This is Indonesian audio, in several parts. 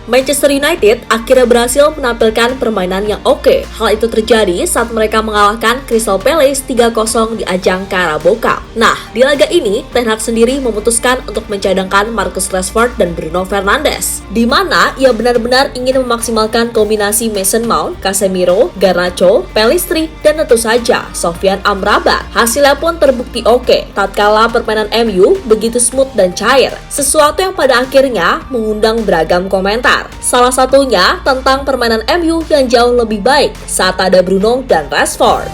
Manchester United akhirnya berhasil menampilkan permainan yang oke. Hal itu terjadi saat mereka mengalahkan Crystal Palace 3-0 di ajang Carabao Cup. Nah, di laga ini, Ten Hag sendiri memutuskan untuk mencadangkan Marcus Rashford dan Bruno Fernandes, di mana ia benar-benar ingin memaksimalkan kombinasi Mason Mount, Casemiro, Garnacho, Pellistri, dan tentu saja Sofyan Amrabat. Hasilnya pun terbukti oke, tatkala permainan MU begitu smooth dan cair, sesuatu yang pada akhirnya mengundang beragam komentar. Salah satunya tentang permainan MU yang jauh lebih baik saat ada Bruno dan Rashford.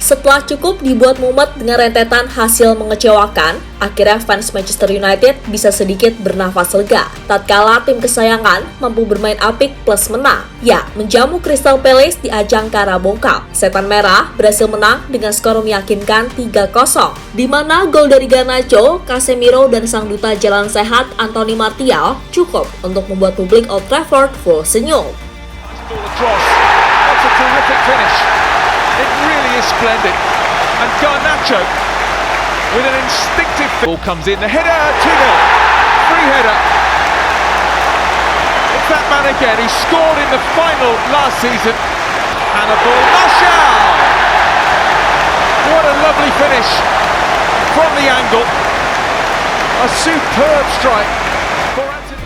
Setelah cukup dibuat mumet dengan rentetan hasil mengecewakan, akhirnya fans Manchester United bisa sedikit bernafas lega tatkala tim kesayangan mampu bermain apik plus menang. Ya, menjamu Crystal Palace di ajang Carabao Cup. Setan Merah berhasil menang dengan skor meyakinkan 3-0, di mana gol dari Garnacho, Casemiro, dan sang duta jalan sehat Anthony Martial cukup untuk membuat publik Old Trafford full senyum. It really is splendid. And Garnacho, with an instinctive ball comes in. The header, 2-0. Free header. It's that man again. He scored in the final last season. Hannibal Martial. What a lovely finish from the angle. A superb strike for Anthony.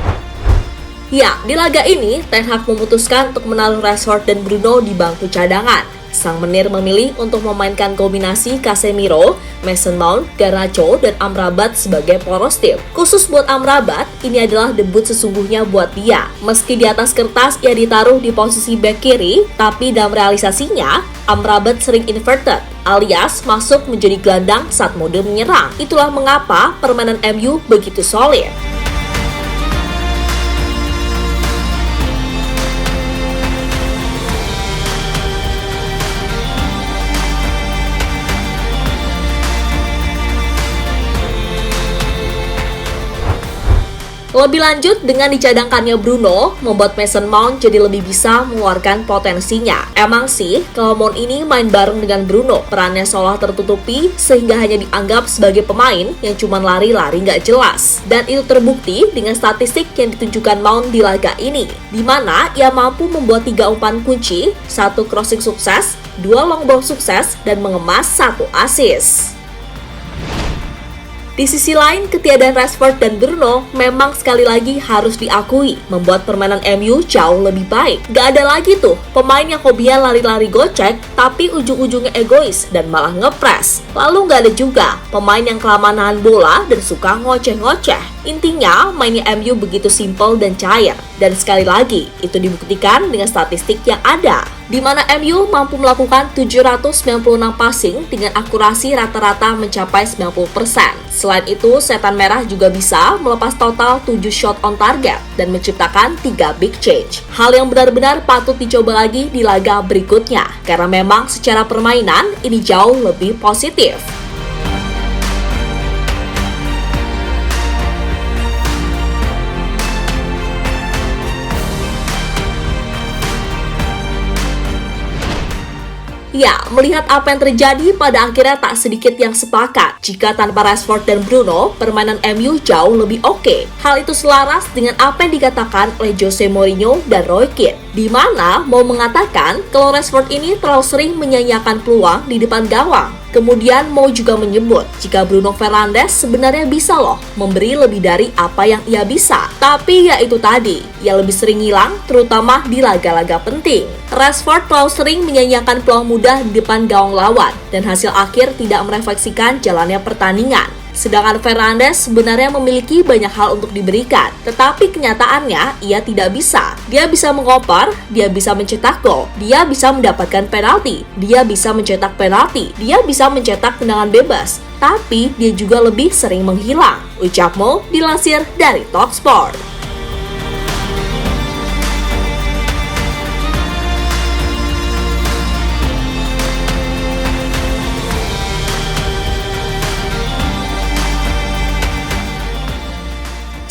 Ya, di laga ini, Ten Hag memutuskan untuk menaruh Rashford dan Bruno di bangku cadangan. Sang menir memilih untuk memainkan kombinasi Casemiro, Mason Mount, Garnacho, dan Amrabat sebagai poros tim. Khusus buat Amrabat, ini adalah debut sesungguhnya buat dia. Meski di atas kertas ia ditaruh di posisi bek kiri, tapi dalam realisasinya, Amrabat sering inverted, alias masuk menjadi gelandang saat mode menyerang. Itulah mengapa permainan MU begitu solid. Lebih lanjut, dengan dicadangkannya Bruno, membuat Mason Mount jadi lebih bisa mengeluarkan potensinya. Emang sih, kalau Mount ini main bareng dengan Bruno, perannya seolah tertutupi sehingga hanya dianggap sebagai pemain yang cuma lari-lari nggak jelas. Dan itu terbukti dengan statistik yang ditunjukkan Mount di laga ini, di mana ia mampu membuat 3 umpan kunci, 1 crossing sukses, 2 long ball sukses, dan mengemas 1 assist. Di sisi lain, ketiadaan Rashford dan Bruno memang sekali lagi harus diakui membuat permainan MU jauh lebih baik. Gak ada lagi tuh pemain yang hobinya lari-lari gocek tapi ujung-ujungnya egois dan malah ngepres. Lalu gak ada juga pemain yang kelamaan nahan bola dan suka ngoceh-ngoceh. Intinya, mainnya MU begitu simpel dan cair. Dan sekali lagi, itu dibuktikan dengan statistik yang ada, di mana MU mampu melakukan 796 passing dengan akurasi rata-rata mencapai 90%. Selain itu, Setan Merah juga bisa melepas total 7 shot on target dan menciptakan 3 big change. Hal yang benar-benar patut dicoba lagi di laga berikutnya, karena memang secara permainan ini jauh lebih positif. Ya, melihat apa yang terjadi, pada akhirnya tak sedikit yang sepakat jika tanpa Rashford dan Bruno, permainan MU jauh lebih oke. Hal itu selaras dengan apa yang dikatakan oleh Jose Mourinho dan Roy Keane, di mana mau mengatakan kalau Rashford ini terlalu sering menyanyiakan peluang di depan gawang. Kemudian Mo juga menyebut jika Bruno Fernandes sebenarnya bisa loh memberi lebih dari apa yang ia bisa. Tapi ya itu tadi, ia lebih sering hilang terutama di laga-laga penting. Rashford terlalu sering menyanyiakan peluang mudah di depan gawang lawan dan hasil akhir tidak merefleksikan jalannya pertandingan. Sedangkan Fernandes sebenarnya memiliki banyak hal untuk diberikan, tetapi kenyataannya ia tidak bisa. Dia bisa mengoper, dia bisa mencetak gol, dia bisa mendapatkan penalti, dia bisa mencetak penalti, dia bisa mencetak tendangan bebas, tapi dia juga lebih sering menghilang. Ucap Mo dilansir dari Talksport.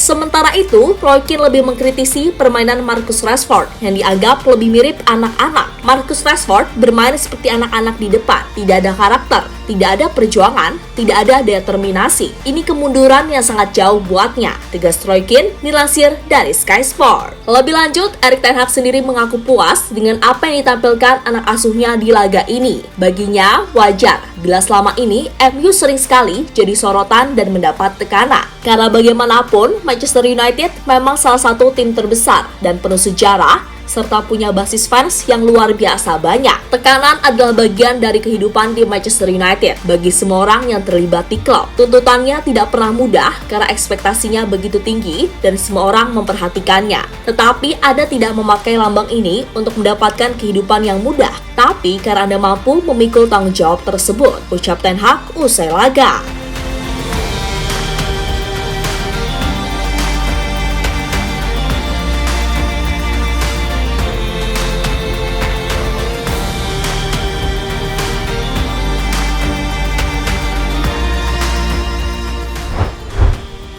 Sementara itu, Roy Keane lebih mengkritisi permainan Marcus Rashford yang dianggap lebih mirip anak-anak. Marcus Rashford bermain seperti anak-anak di depan, tidak ada karakter, tidak ada perjuangan, tidak ada determinasi. Ini kemunduran yang sangat jauh buatnya, tegas Roy Keane dilansir dari Sky Sport. Lebih lanjut, Erik ten Hag sendiri mengaku puas dengan apa yang ditampilkan anak asuhnya di laga ini. Baginya, wajar bila selama ini MU sering sekali jadi sorotan dan mendapat tekanan. Karena bagaimanapun, Manchester United memang salah satu tim terbesar dan penuh sejarah, serta punya basis fans yang luar biasa banyak. Tekanan adalah bagian dari kehidupan di Manchester United bagi semua orang yang terlibat di klub. Tuntutannya tidak pernah mudah karena ekspektasinya begitu tinggi dan semua orang memperhatikannya. Tetapi Anda tidak memakai lambang ini untuk mendapatkan kehidupan yang mudah, tapi karena Anda mampu memikul tanggung jawab tersebut, ucap Ten Hag usai laga.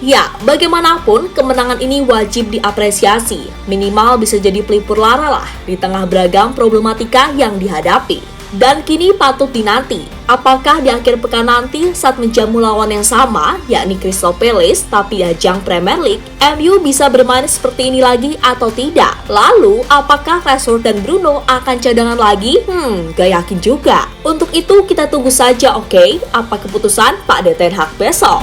Ya, bagaimanapun kemenangan ini wajib diapresiasi. Minimal bisa jadi pelipur lara lah di tengah beragam problematika yang dihadapi. Dan kini patut dinanti, apakah di akhir pekan nanti saat menjamu lawan yang sama, yakni Crystal Palace tapi ajang Premier League, MU bisa bermain seperti ini lagi atau tidak? Lalu, apakah Rashford dan Bruno akan cadangan lagi? Gak yakin juga. Untuk itu kita tunggu saja, oke? Apa keputusan Pak Ten Hag besok?